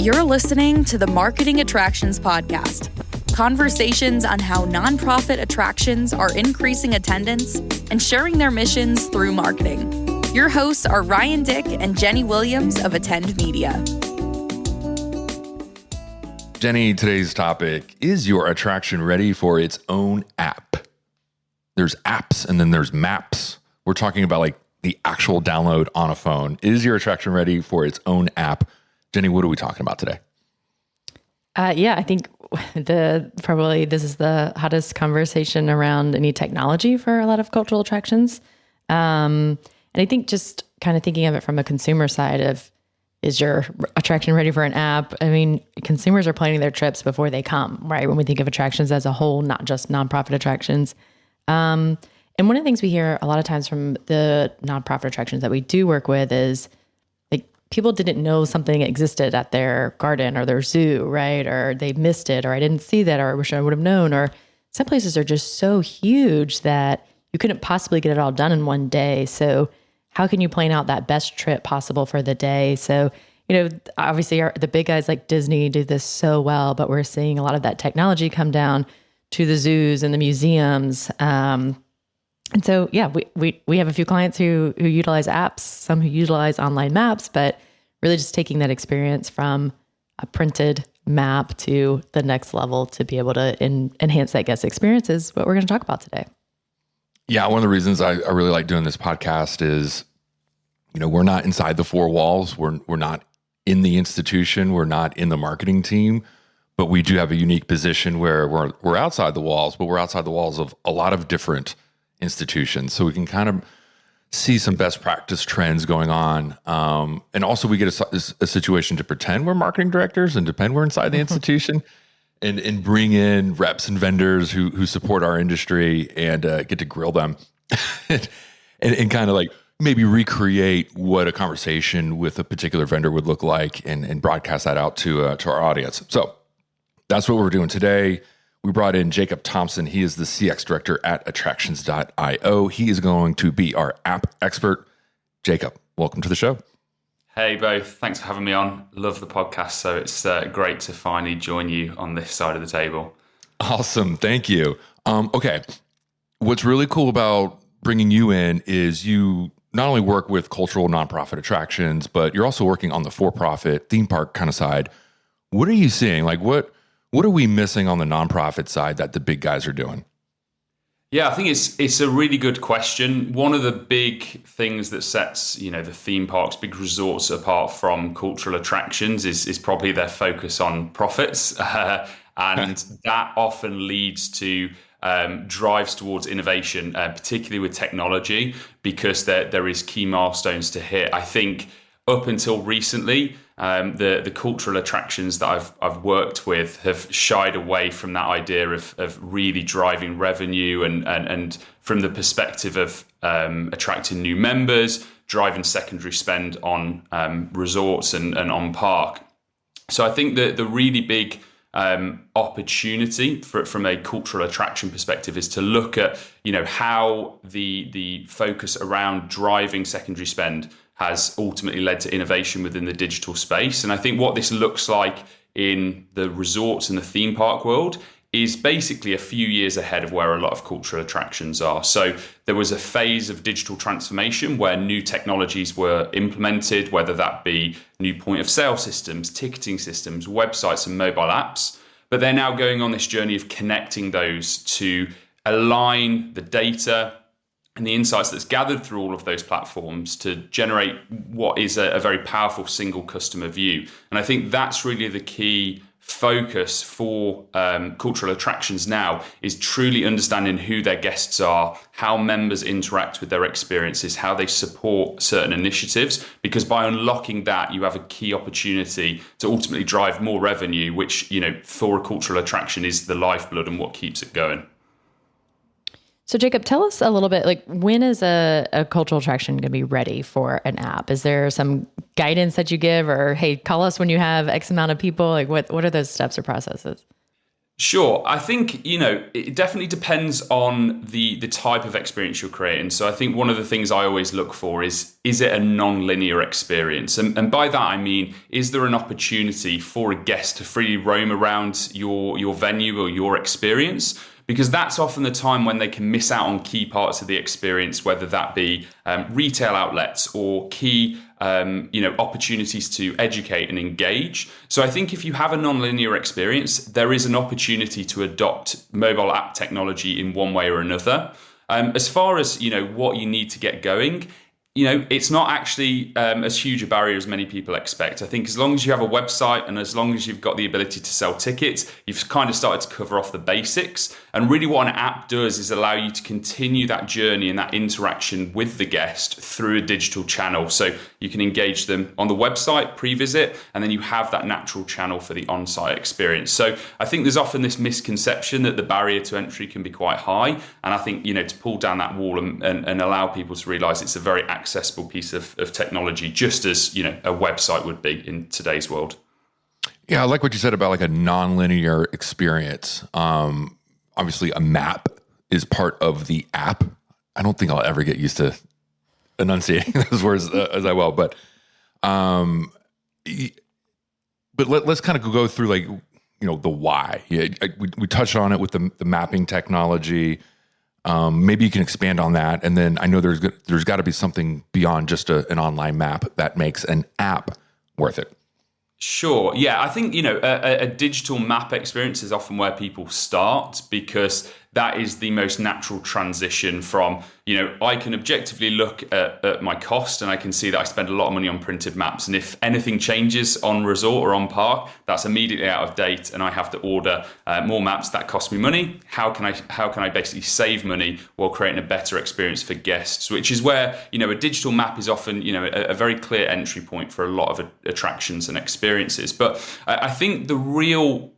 You're listening to the Marketing Attractions Podcast. Conversations on how nonprofit attractions are increasing attendance and sharing their missions through marketing. Your hosts are Ryan Dick and Jenny Williams of Attend Media. Jenny, today's topic, is your attraction ready for its own app? There's apps and then there's maps. We're talking about like the actual download on a phone. Is your attraction ready for its own app? Jenny, what are we talking about today? I think this is the hottest conversation around any technology for a lot of cultural attractions. And I think just kind of thinking of it from a consumer side of, is your attraction ready for an app? I mean, consumers are planning their trips before they come, right? When we think of attractions as a whole, not just nonprofit attractions. And one of the things we hear a lot of times from the nonprofit attractions that we do work with is like people didn't know something existed at their garden or their zoo, right? Or they missed it, or I didn't see that, or I wish I would have known. Or some places are just so huge that you couldn't possibly get it all done in one day. So how can you plan out that best trip possible for the day? So, obviously the big guys like Disney do this so well, but we're seeing a lot of that technology come down to the zoos and the museums. And so, we have a few clients who utilize apps, some who utilize online maps, but really just taking that experience from a printed map to the next level to be able to enhance that guest experience is what we're going to talk about today. Yeah, one of the reasons I really like doing this podcast is, we're not inside the four walls. We're not in the institution. We're not in the marketing team, but we do have a unique position where we're outside the walls, but we're outside the walls of a lot of different institutions. So we can kind of see some best practice trends going on. And also we get a situation to pretend we're marketing directors and pretend we're inside the institution and bring in reps and vendors who support our industry and get to grill them and kind of like maybe recreate what a conversation with a particular vendor would look like and broadcast that out to our audience. So that's what we're doing today. We brought in Jacob Thompson. He is the CX director at attractions.io. He is going to be our app expert. Jacob, welcome to the show. Hey, both. Thanks for having me on. Love the podcast. So it's great to finally join you on this side of the table. Awesome. Thank you. Okay. What's really cool about bringing you in is you not only work with cultural nonprofit attractions, but you're also working on the for-profit theme park kind of side. What are you seeing? Like what are we missing on the nonprofit side that the big guys are doing? Yeah, I think it's a really good question. One of the big things that sets, the theme parks, big resorts apart from cultural attractions is probably their focus on profits. And that often leads to drives towards innovation, particularly with technology, because there is key milestones to hit. I think up until recently, the cultural attractions that I've worked with have shied away from that idea of really driving revenue and from the perspective of attracting new members, driving secondary spend on resorts and on park. So I think that the really big opportunity from a cultural attraction perspective is to look at how the focus around driving secondary spend has ultimately led to innovation within the digital space. And I think what this looks like in the resorts and the theme park world is basically a few years ahead of where a lot of cultural attractions are. So there was a phase of digital transformation where new technologies were implemented, whether that be new point of sale systems, ticketing systems, websites and mobile apps. But they're now going on this journey of connecting those to align the data and the insights that's gathered through all of those platforms to generate what is a very powerful single customer view. And I think that's really the key focus for cultural attractions now, is truly understanding who their guests are, how members interact with their experiences, how they support certain initiatives, because by unlocking that, you have a key opportunity to ultimately drive more revenue, which, for a cultural attraction is the lifeblood and what keeps it going. So Jacob, tell us a little bit, like when is a cultural attraction going to be ready for an app? Is there some guidance that you give, or hey, call us when you have X amount of people? Like what are those steps or processes? Sure. I think, it definitely depends on the type of experience you're creating. So I think one of the things I always look for is it a non-linear experience? And by that, I mean, is there an opportunity for a guest to freely roam around your venue or your experience? Because that's often the time when they can miss out on key parts of the experience, whether that be retail outlets or key opportunities to educate and engage. So I think if you have a non-linear experience, there is an opportunity to adopt mobile app technology in one way or another. As far as what you need to get going, it's not actually as huge a barrier as many people expect. I think as long as you have a website and as long as you've got the ability to sell tickets, you've kind of started to cover off the basics. And really what an app does is allow you to continue that journey and that interaction with the guest through a digital channel. So you can engage them on the website pre-visit, and then you have that natural channel for the on-site experience. So I think there's often this misconception that the barrier to entry can be quite high. And I think, to pull down that wall and allow people to realize it's a very accessible piece of technology, just as a website would be in today's world. Yeah, I like what you said about like a non-linear experience. Obviously, a map is part of the app. I don't think I'll ever get used to enunciating those words as I will, but let's kind of go through the why. Yeah, we touched on it with the mapping technology. Maybe you can expand on that. And then I know there's got to be something beyond just an online map that makes an app worth it. Sure. Yeah, I think, a digital map experience is often where people start, because that is the most natural transition from, I can objectively look at my cost and I can see that I spend a lot of money on printed maps. And if anything changes on resort or on park, that's immediately out of date and I have to order more maps that cost me money. How can I basically save money while creating a better experience for guests, which is where, a digital map is often, a very clear entry point for a lot of attractions and experiences. But I think the real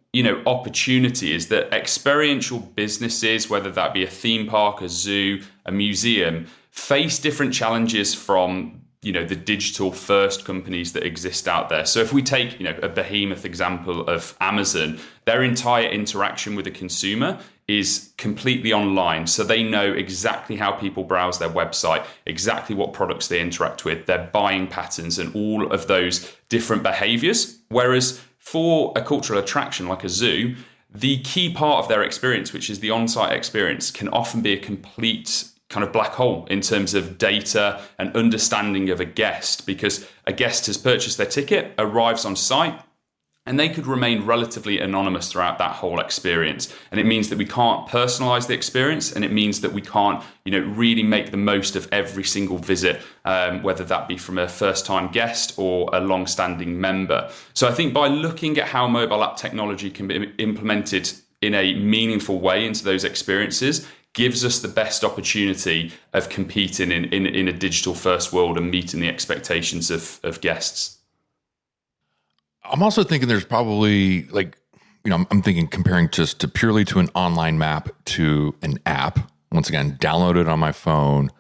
opportunity is that experiential businesses, whether that be a theme park, a zoo, a museum, face different challenges from the digital first companies that exist out there. So if we take a behemoth example of Amazon, their entire interaction with the consumer is completely online. So they know exactly how people browse their website, exactly what products they interact with, their buying patterns, and all of those different behaviors. Whereas for a cultural attraction like a zoo, the key part of their experience, which is the on-site experience, can often be a complete kind of black hole in terms of data and understanding of a guest, because a guest has purchased their ticket, arrives on site, and they could remain relatively anonymous throughout that whole experience. And it means that we can't personalize the experience, and it means that we can't, really make the most of every single visit, whether that be from a first-time guest or a long-standing member. So I think by looking at how mobile app technology can be implemented in a meaningful way into those experiences gives us the best opportunity of competing in a digital-first world and meeting the expectations of guests. I'm also thinking there's probably I'm thinking comparing just to purely to an online map to an app. Once again, download it on my phone.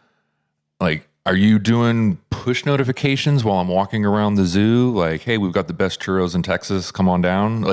Are you doing push notifications while I'm walking around the zoo? Like, hey, we've got the best churros in Texas. Come on down.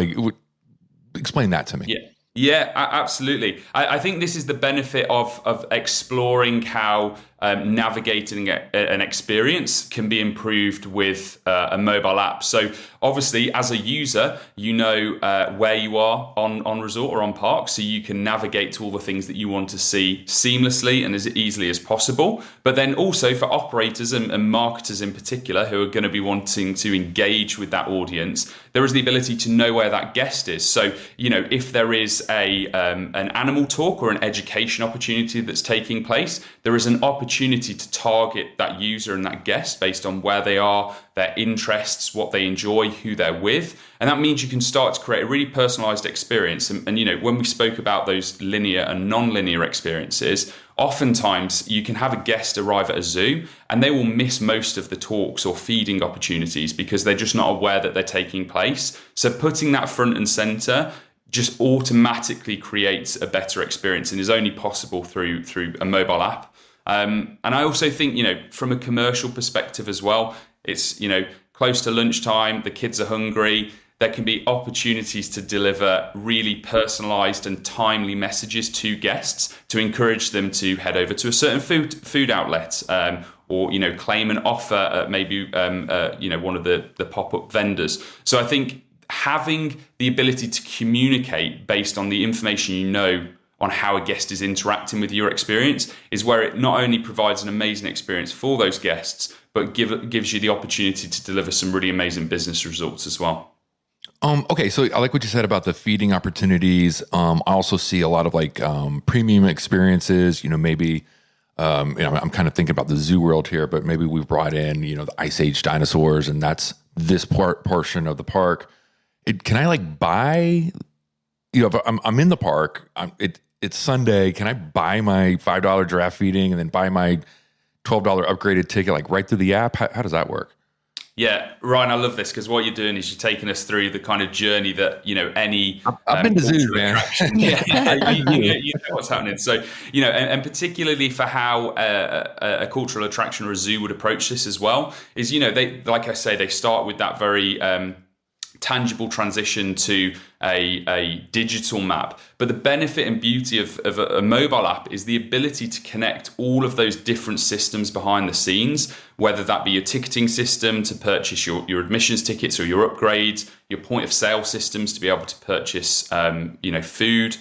Explain that to me. Yeah. Yeah, absolutely. I think this is the benefit of exploring how navigating an experience can be improved with a mobile app. So obviously, as a user, where you are on resort or on park, so you can navigate to all the things that you want to see seamlessly and as easily as possible. But then also for operators and marketers in particular who are going to be wanting to engage with that audience, there is the ability to know where that guest is. So, if there is an animal talk or an education opportunity that's taking place, there is an opportunity to target that user and that guest based on where they are, their interests, what they enjoy, who they're with. And that means you can start to create a really personalized experience. And when we spoke about those linear and non-linear experiences, oftentimes you can have a guest arrive at a zoo and they will miss most of the talks or feeding opportunities because they're just not aware that they're taking place. So putting that front and center just automatically creates a better experience and is only possible through a mobile app. And I also think, from a commercial perspective as well, it's, close to lunchtime, the kids are hungry. there can be opportunities to deliver really personalized and timely messages to guests to encourage them to head over to a certain food outlet, or claim an offer at maybe one of the pop-up vendors. So I think having the ability to communicate based on the information on how a guest is interacting with your experience is where it not only provides an amazing experience for those guests, but gives you the opportunity to deliver some really amazing business results as well. Okay, so I like what you said about the feeding opportunities. I also see a lot of premium experiences. Maybe I'm kind of thinking about the zoo world here, but maybe we've brought in the Ice Age dinosaurs, and that's this portion of the park. Can I buy? If I'm in the park, it's Sunday. Can I buy my $5 giraffe feeding and then buy my $12 upgraded ticket right through the app? How does that work? Yeah, Ryan, I love this because what you're doing is you're taking us through the kind of journey that any. I've been to zoos, man. you know what's happening. So and particularly for how a cultural attraction or a zoo would approach this as well is they, like I say, they start with that very tangible transition to a digital map. But the benefit and beauty of a mobile app is the ability to connect all of those different systems behind the scenes, whether that be your ticketing system to purchase your admissions tickets or your upgrades, your point of sale systems to be able to purchase food,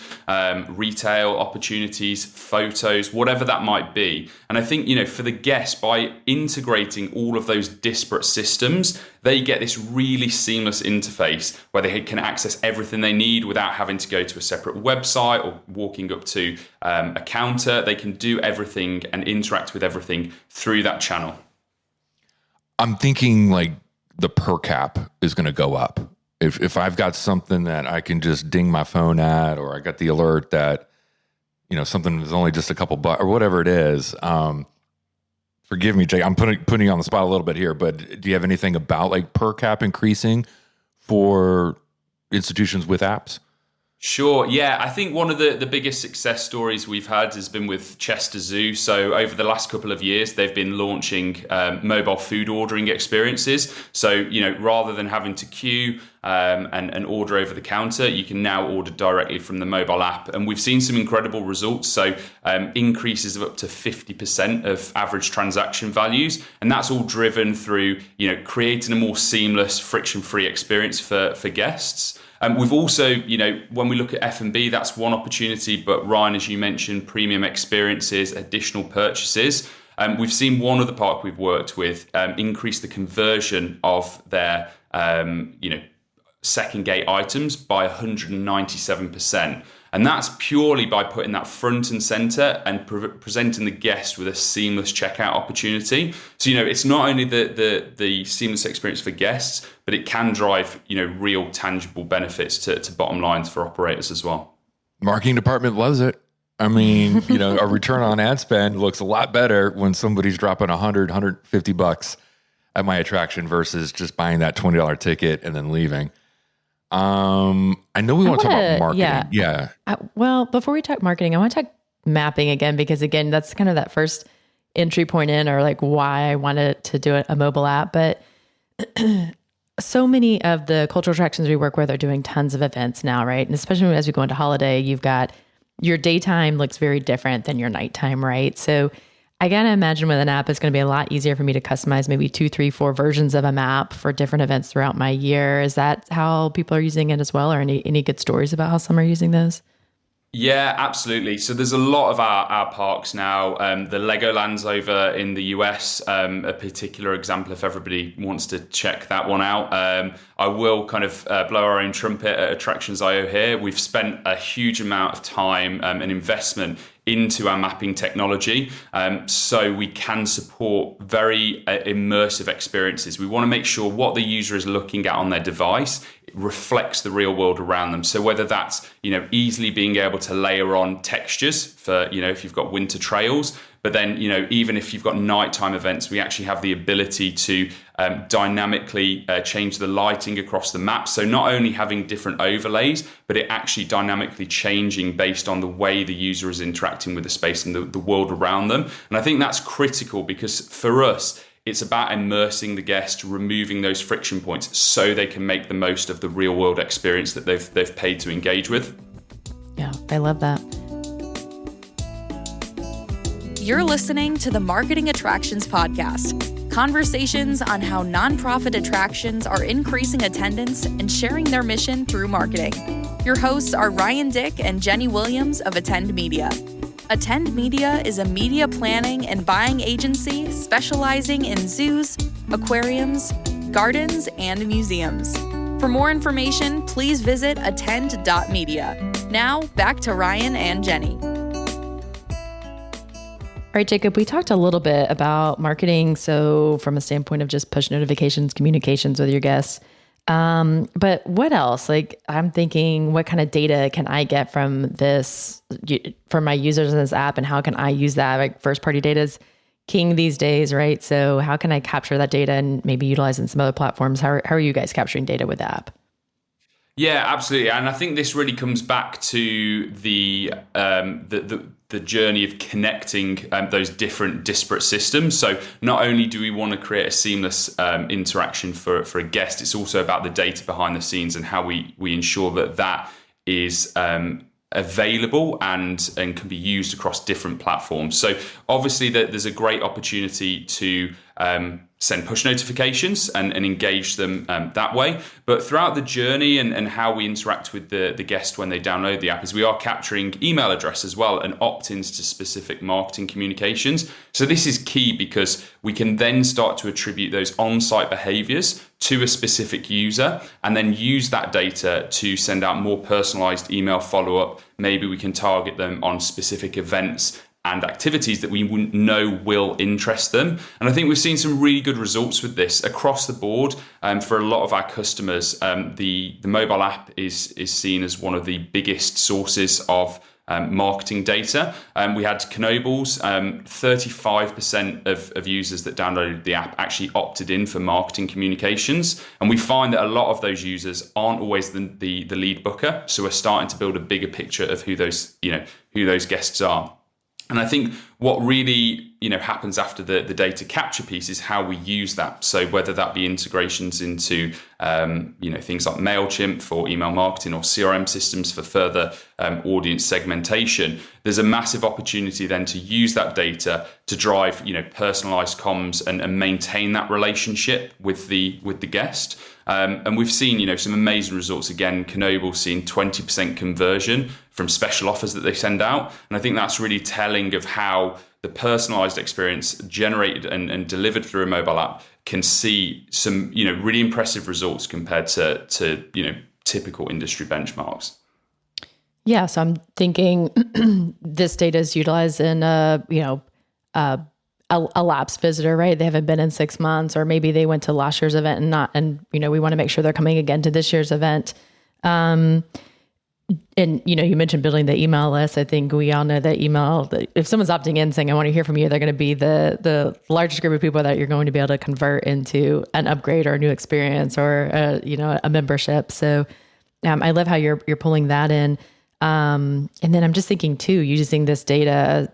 retail opportunities, photos, whatever that might be. And I think for the guests, by integrating all of those disparate systems, they get this really seamless interface where they can access everything they need without having to go to a separate website or walking up to a counter. They can do everything and interact with everything through that channel. I'm thinking the per cap is going to go up. If I've got something that I can just ding my phone at, or I got the alert that, something is only just a couple bucks or whatever it is. Forgive me, Jake, I'm putting you on the spot a little bit here, but do you have anything about per cap increasing for institutions with apps? Sure. Yeah, I think one of the biggest success stories we've had has been with Chester Zoo. So over the last couple of years, they've been launching mobile food ordering experiences. So, rather than having to queue and order over the counter, you can now order directly from the mobile app. And we've seen some incredible results. So increases of up to 50% of average transaction values. And that's all driven through, creating a more seamless, friction-free experience for guests. We've also, when we look at F&B, that's one opportunity. But Ryan, as you mentioned, premium experiences, additional purchases. We've seen one of the park we've worked with increase the conversion of their, second gate items by 197%. And that's purely by putting that front and center and presenting the guest with a seamless checkout opportunity. So, it's not only the seamless experience for guests, but it can drive, real tangible benefits to bottom lines for operators as well. Marketing department loves it. I mean, a return on ad spend looks a lot better when somebody's dropping $150 at my attraction versus just buying that $20 ticket and then leaving. I know we want to talk about marketing. Yeah. Well, before we talk marketing, I want to talk mapping again, because again, that's kind of that first entry point in, or why I wanted to do a mobile app. But so many of the cultural attractions we work with are doing tons of events now, right? And especially as we go into holiday, you've got your daytime looks very different than your nighttime, right? So I gotta imagine with an app, it's going to be a lot easier for me to customize maybe 2, 3, 4 versions of a map for different events throughout my year. Is that how people are using it as well? Or any good stories about how some are using those? Yeah, absolutely. So there's a lot of our parks now. The Legolands over in the US, a particular example if everybody wants to check that one out. I will kind of blow our own trumpet at Attractions.io here. We've spent a huge amount of time and investment into our mapping technology, so we can support very immersive experiences. We want to make sure what the user is looking at on their device reflects the real world around them. So whether that's easily being able to layer on textures for if you've got winter trails, but then even if you've got nighttime events, we actually have the ability to dynamically change the lighting across the map. So not only having different overlays, but it actually dynamically changing based on the way the user is interacting with the space and the world around them. And I think that's critical because for us, it's about immersing the guest, removing those friction points so they can make the most of the real world experience that they've paid to engage with. Yeah, I love that. You're listening to the Marketing Attractions Podcast. Conversations on how nonprofit attractions are increasing attendance and sharing their mission through marketing. Your hosts are Ryan Dick and Jenny Williams of Attend Media. Attend Media is a media planning and buying agency specializing in zoos, aquariums, gardens, and museums. For more information, please visit attend.media. Now, back to Ryan and Jenny. All right, Jacob, we talked a little bit about marketing. So from a standpoint of just push notifications, communications with your guests. But what else? Like, I'm thinking, what kind of data can I get from this, from my users in this app, and how can I use that? Like, first party data is king these days, right? So how can I capture that data and maybe utilize it in some other platforms? How are you guys capturing data with the app? Yeah, absolutely. And I think this really comes back to the journey of connecting those different disparate systems. So not only do we want to create a seamless interaction for a guest, it's also about the data behind the scenes and how we ensure that is available and can be used across different platforms. So obviously there's a great opportunity to send push notifications and engage them that way. But throughout the journey and how we interact with the guest when they download the app is we are capturing email address as well and opt-ins to specific marketing communications. So this is key because we can then start to attribute those on-site behaviors to a specific user and then use that data to send out more personalized email follow-up. Maybe we can target them on specific events and activities that we wouldn't know will interest them. And I think we've seen some really good results with this across the board. For a lot of our customers, the mobile app is seen as one of the biggest sources of marketing data. We had Knobles, 35% of users that downloaded the app actually opted in for marketing communications. And we find that a lot of those users aren't always the lead booker. So we're starting to build a bigger picture of who those guests are. And I think what really happens after the data capture piece is how we use that. So whether that be integrations into things like MailChimp for email marketing or CRM systems for further audience segmentation, there's a massive opportunity then to use that data to drive personalized comms and maintain that relationship with the guest. And we've seen some amazing results. Again, Knoble seeing 20% conversion from special offers that they send out. And I think that's really telling of how the personalized experience generated and delivered through a mobile app can see some really impressive results compared to typical industry benchmarks. Yeah, so I'm thinking this data is utilized in a lapsed visitor, right? They haven't been in 6 months, or maybe they went to last year's event and we want to make sure they're coming again to this year's event. And you mentioned building the email list. I think we all know that email, if someone's opting in saying, I want to hear from you, they're going to be the largest group of people that you're going to be able to convert into an upgrade or a new experience or a membership. So I love how you're pulling that in. And then I'm just thinking too, using this data,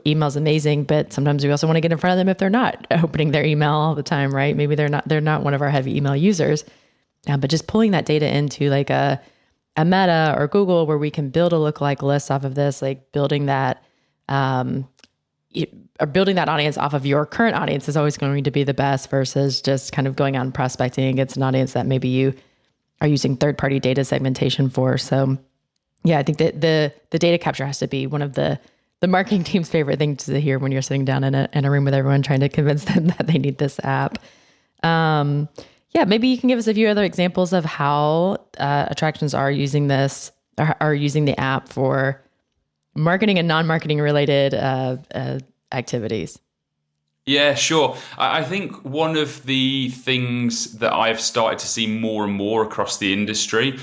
email's amazing, but sometimes we also want to get in front of them if they're not opening their email all the time, right? Maybe they're not one of our heavy email users, but just pulling that data into like a Meta or Google where we can build a lookalike list off of this, like building that audience off of your current audience is always going to be the best versus just kind of going out and prospecting against an audience that maybe you are using third-party data segmentation for. So yeah, I think that the data capture has to be one of the marketing team's favorite things to hear when you're sitting down in a room with everyone trying to convince them that they need this app. Yeah, maybe you can give us a few other examples of how attractions are using this, are using the app for marketing and non-marketing related activities. Yeah, sure. I think one of the things that I've started to see more and more across the industry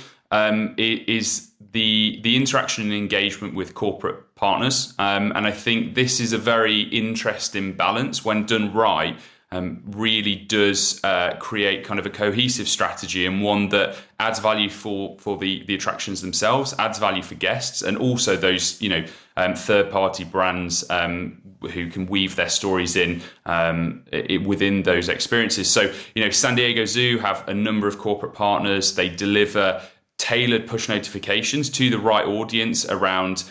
is the interaction and engagement with corporate partners. And I think this is a very interesting balance when done right. Really does create kind of a cohesive strategy and one that adds value for the attractions themselves, adds value for guests, and also those third-party brands who can weave their stories in within those experiences. So, San Diego Zoo have a number of corporate partners. They deliver tailored push notifications to the right audience around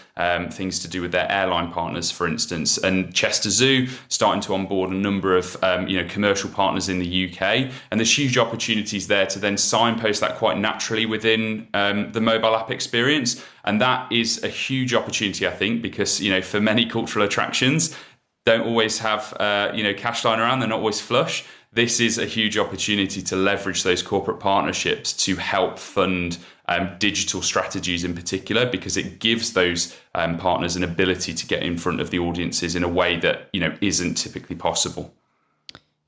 things to do with their airline partners, for instance. And Chester Zoo starting to onboard a number of commercial partners in the UK, and there's huge opportunities there to then signpost that quite naturally within the mobile app experience. And that is a huge opportunity, I think, because for many cultural attractions don't always have cash lying around, they're not always flush. This is a huge opportunity to leverage those corporate partnerships to help fund digital strategies in particular, because it gives those partners an ability to get in front of the audiences in a way that isn't typically possible.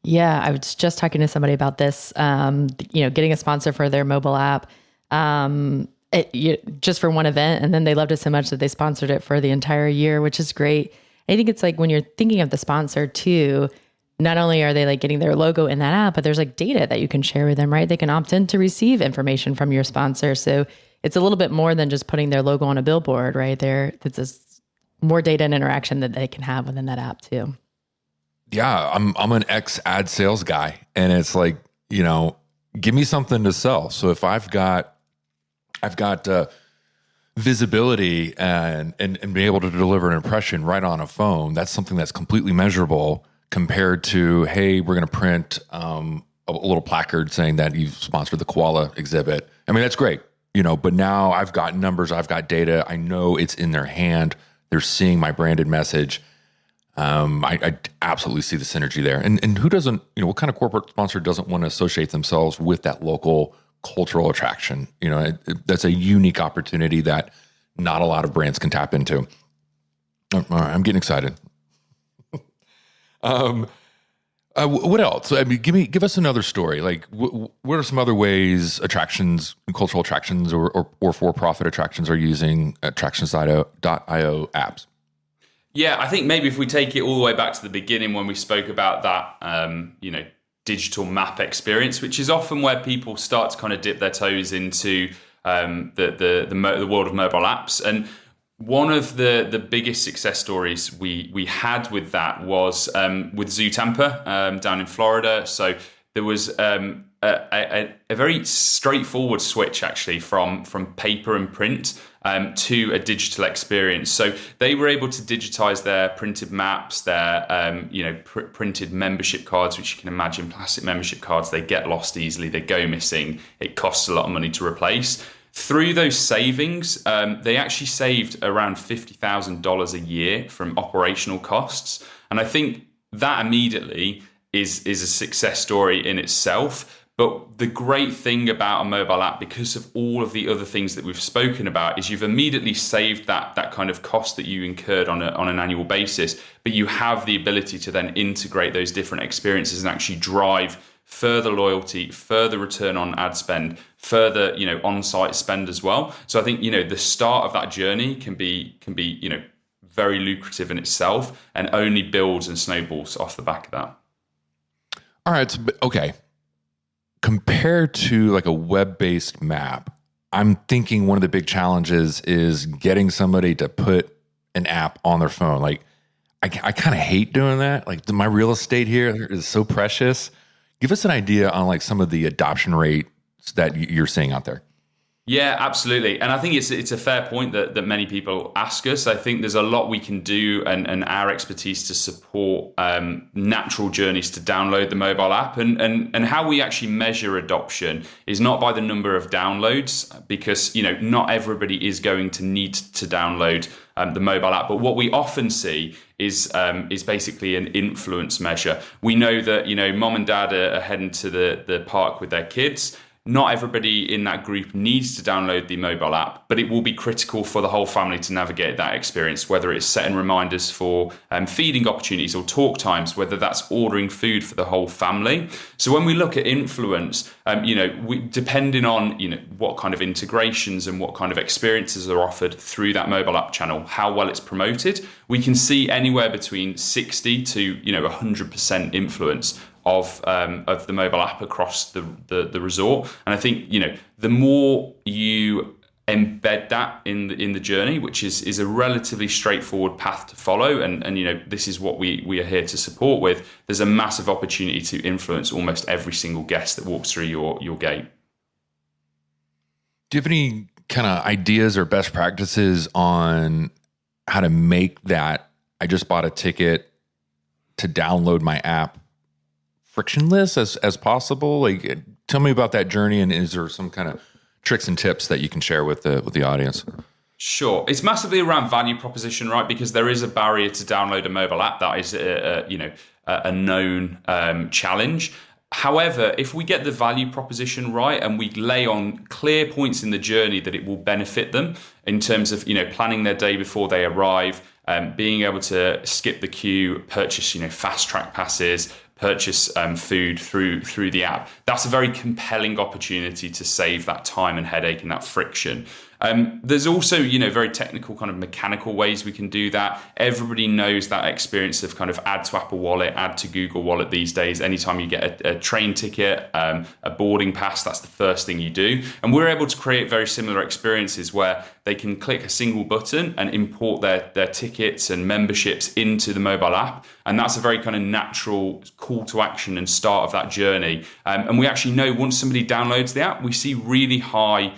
Yeah, I was just talking to somebody about this. Getting a sponsor for their mobile app, just for one event, and then they loved it so much that they sponsored it for the entire year, which is great. I think it's like when you're thinking of the sponsor too, not only are they like getting their logo in that app, but there's like data that you can share with them, right? They can opt in to receive information from your sponsor. So it's a little bit more than just putting their logo on a billboard, right? It's more data and interaction that they can have within that app too. Yeah, I'm an ex-ad sales guy, and it's like, give me something to sell. So if I've got visibility and be able to deliver an impression right on a phone, that's something that's completely measurable compared to, hey, we're going to print a little placard saying that you've sponsored the koala exhibit. I mean, that's great, but now I've got numbers, I've got data. I know it's in their hand. They're seeing my branded message. I absolutely see the synergy there. And who doesn't, what kind of corporate sponsor doesn't want to associate themselves with that local cultural attraction? That's a unique opportunity that not a lot of brands can tap into. All right, I'm getting excited. What else? I mean, give us another story. Like, what are some other ways attractions, cultural attractions, or for-profit attractions are using Attractions.io apps? Yeah, I think maybe if we take it all the way back to the beginning when we spoke about that, digital map experience, which is often where people start to kind of dip their toes into the world of mobile apps. And one of the biggest success stories we had with that was with ZooTampa down in Florida. So there was a very straightforward switch actually from paper and print to a digital experience. So they were able to digitize their printed maps, their printed membership cards, which you can imagine, plastic membership cards, they get lost easily, they go missing, it costs a lot of money to replace. Through those savings, they actually saved around $50,000 a year from operational costs. And I think that immediately is a success story in itself. But the great thing about a mobile app, because of all of the other things that we've spoken about, is you've immediately saved that kind of cost that you incurred on an annual basis. But you have the ability to then integrate those different experiences and actually drive further loyalty, further return on ad spend, further on-site spend as well. So I think the start of that journey can be very lucrative in itself, and only builds and snowballs off the back of that. All right, so, okay. Compared to like a web-based map, I'm thinking one of the big challenges is getting somebody to put an app on their phone. Like, I kind of hate doing that. Like, my real estate here is so precious. Give us an idea on like some of the adoption rates that you're seeing out there. Yeah, absolutely. And I think it's a fair point that many people ask us. I think there's a lot we can do and our expertise to support natural journeys to download the mobile app. And how we actually measure adoption is not by the number of downloads, because not everybody is going to need to download the mobile app. But what we often see is basically an influence measure. We know that mom and dad are heading to the park with their kids. Not everybody in that group needs to download the mobile app, but it will be critical for the whole family to navigate that experience, whether it's setting reminders for feeding opportunities or talk times, whether that's ordering food for the whole family. So when we look at influence, depending on what kind of integrations and what kind of experiences are offered through that mobile app channel, how well it's promoted, we can see anywhere between 60 to 100% influence of the mobile app across the resort. And I think the more you embed that in the journey, which is a relatively straightforward path to follow. And this is what we are here to support with. There's a massive opportunity to influence almost every single guest that walks through your gate. Do you have any kind of ideas or best practices on how to make that I just bought a ticket to download my app frictionless as possible? Like, tell me about that journey, and is there some kind of tricks and tips that you can share with the audience? Sure. It's massively around value proposition, right? Because there is a barrier to download a mobile app. That is a known challenge. However, if we get the value proposition right and we lay on clear points in the journey that it will benefit them in terms of, planning their day before they arrive, being able to skip the queue, purchase, fast track passes, purchase food through the app, that's a very compelling opportunity to save that time and headache and that friction. There's also, very technical kind of mechanical ways we can do that. Everybody knows that experience of kind of add to Apple Wallet, add to Google Wallet these days. Anytime you get a train ticket, a boarding pass, that's the first thing you do. And we're able to create very similar experiences where they can click a single button and import their tickets and memberships into the mobile app. And that's a very kind of natural call to action and start of that journey. And we actually know once somebody downloads the app, we see really high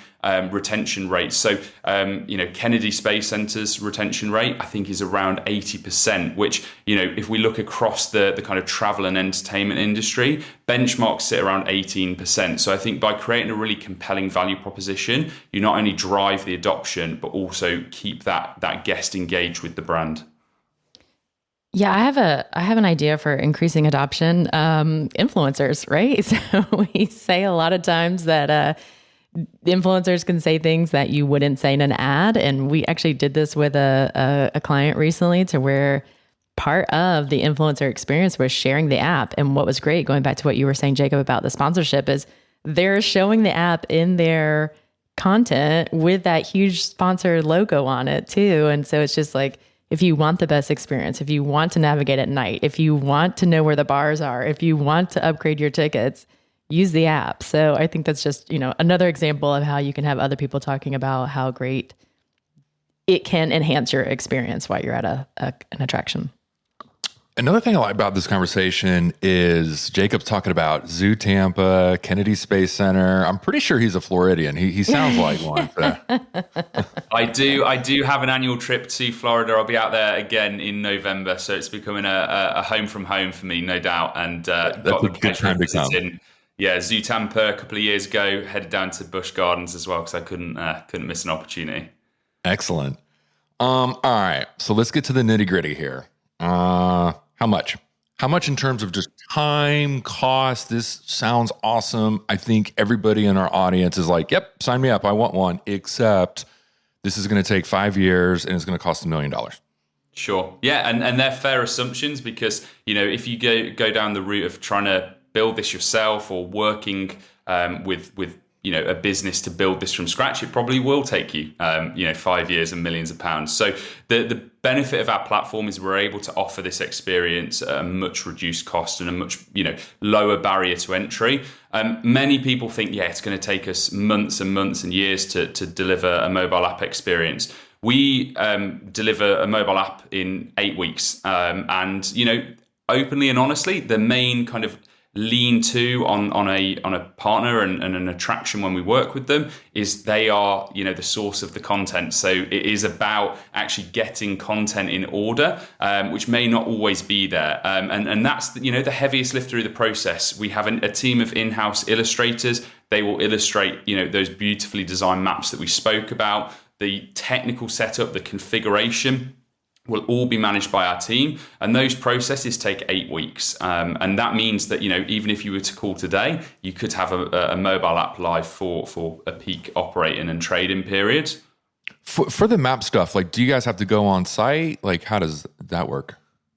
retention rates. So, Kennedy Space Center's retention rate, I think, is around 80%, which, if we look across the kind of travel and entertainment industry, benchmarks sit around 18%. So I think by creating a really compelling value proposition, you not only drive the adoption, but also keep that guest engaged with the brand. Yeah, I have an idea for increasing adoption. Influencers, right? So we say a lot of times that influencers can say things that you wouldn't say in an ad. And we actually did this with a client recently, to where part of the influencer experience was sharing the app. And what was great, going back to what you were saying, Jacob, about the sponsorship, is they're showing the app in their content with that huge sponsor logo on it too. And so it's just like, if you want the best experience, if you want to navigate at night, if you want to know where the bars are, if you want to upgrade your tickets, use the app. So I think that's just, another example of how you can have other people talking about how great it can enhance your experience while you're at an attraction. Another thing I like about this conversation is Jacob's talking about ZooTampa, Kennedy Space Center. I'm pretty sure he's a Floridian. He sounds like one. I do have an annual trip to Florida. I'll be out there again in November, so it's becoming a home from home for me, no doubt. And that's a good time to come. ZooTampa a couple of years ago, headed down to Busch Gardens as well because I couldn't miss an opportunity. Excellent. All right, so let's get to the nitty gritty here. How much? How much in terms of just time, cost? This sounds awesome. I think everybody in our audience is like, yep, sign me up. I want one, except this is going to take 5 years and it's going to cost $1 million. Sure. Yeah. And they're fair assumptions because, if you go down the route of trying to build this yourself or working with a business to build this from scratch, it probably will take you 5 years and millions of pounds. So the benefit of our platform is we're able to offer this experience at a much reduced cost and a much lower barrier to entry. Many people think it's going to take us months and months and years to deliver a mobile app experience. We deliver a mobile app in 8 weeks, and openly and honestly, the main kind of lean to on a partner and an attraction when we work with them is they are the source of the content. So it is about actually getting content in order, which may not always be there, and that's the heaviest lift through the process. We have a team of in-house illustrators. They will illustrate those beautifully designed maps that we spoke about. The technical setup, the configuration will all be managed by our team, and those processes take 8 weeks. And that means that even if you were to call today, you could have a mobile app live for a peak operating and trading period. For the map stuff, do you guys have to go on site? How does that work?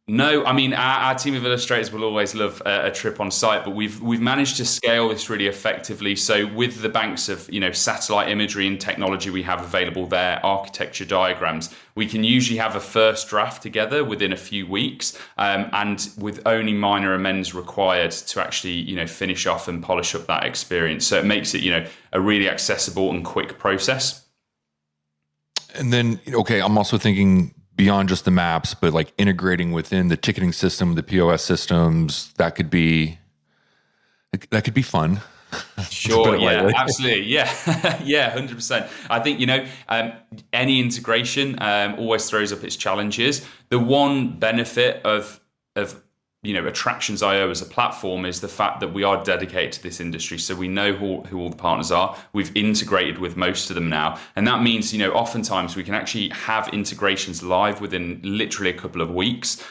No, I mean, our team of illustrators will always love a trip on site, but we've managed to scale this really effectively. So with the banks of, satellite imagery and technology we have available there, architecture diagrams, we can usually have a first draft together within a few weeks, and with only minor amends required to actually, finish off and polish up that experience. So it makes it, a really accessible and quick process. And then, okay, I'm also thinking beyond just the maps, but like integrating within the ticketing system, the POS systems, that could be fun. Sure. Yeah, absolutely. Yeah. Yeah, 100%. I think, any integration always throws up its challenges. The one benefit of Attractions.io as a platform is the fact that we are dedicated to this industry. So we know who all the partners are. We've integrated with most of them now. And that means, oftentimes we can actually have integrations live within literally a couple of weeks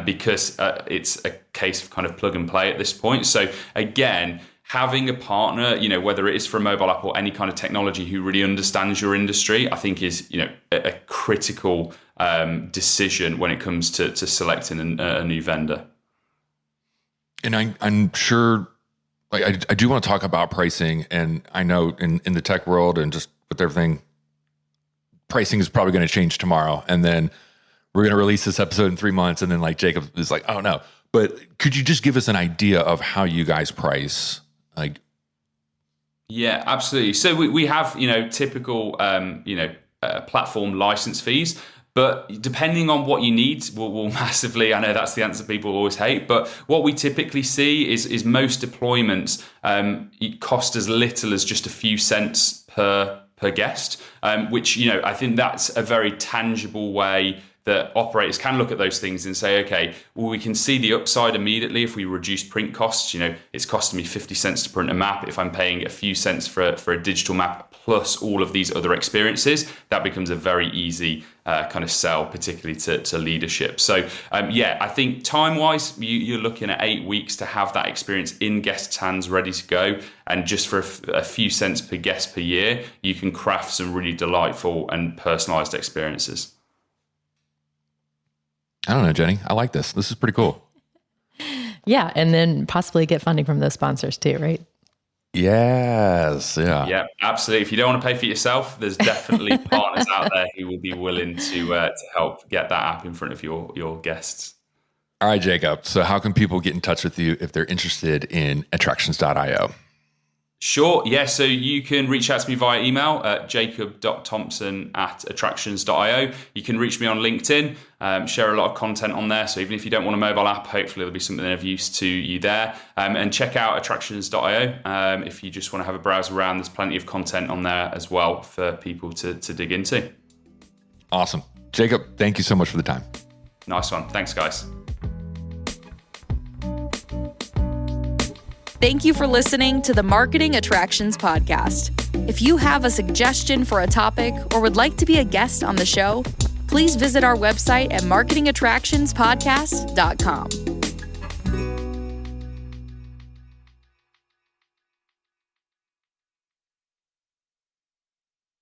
because it's a case of kind of plug and play at this point. So again, having a partner, whether it is for a mobile app or any kind of technology who really understands your industry, I think is, a critical decision when it comes to selecting a new vendor. And I'm sure, like, I do want to talk about pricing. And I know in the tech world and just with everything, pricing is probably going to change tomorrow. And then we're going to release this episode in 3 months. And then like Jacob is like, oh no. But could you just give us an idea of how you guys price? Like, yeah, absolutely. So we have, typical, platform license fees. But depending on what you need, will massively, I know that's the answer people always hate, but what we typically see is most deployments cost as little as just a few cents per guest, which, I think that's a very tangible way that operators can look at those things and say, okay, well, we can see the upside immediately if we reduce print costs. It's costing me 50 cents to print a map. If I'm paying a few cents for a digital map plus all of these other experiences, that becomes a very easy kind of sell, particularly to leadership. So I think time-wise, you're looking at 8 weeks to have that experience in guests' hands ready to go. And just for a few cents per guest per year, you can craft some really delightful and personalized experiences. I don't know, Jenny. I like this. This is pretty cool. Yeah. And then possibly get funding from those sponsors too, right? Yes. Yeah. Yeah, absolutely. If you don't want to pay for it yourself, there's definitely partners out there who will be willing to help get that app in front of your guests. All right, Jacob. So how can people get in touch with you if they're interested in Attractions.io? Sure. Yeah. So you can reach out to me via email at jacob.thompson@attractions.io. You can reach me on LinkedIn, share a lot of content on there. So even if you don't want a mobile app, hopefully there'll be something of use to you there. And check out attractions.io. If you just want to have a browse around, there's plenty of content on there as well for people to dig into. Awesome. Jacob, thank you so much for the time. Nice one. Thanks, guys. Thank you for listening to the Marketing Attractions Podcast. If you have a suggestion for a topic or would like to be a guest on the show, please visit our website at marketingattractionspodcast.com.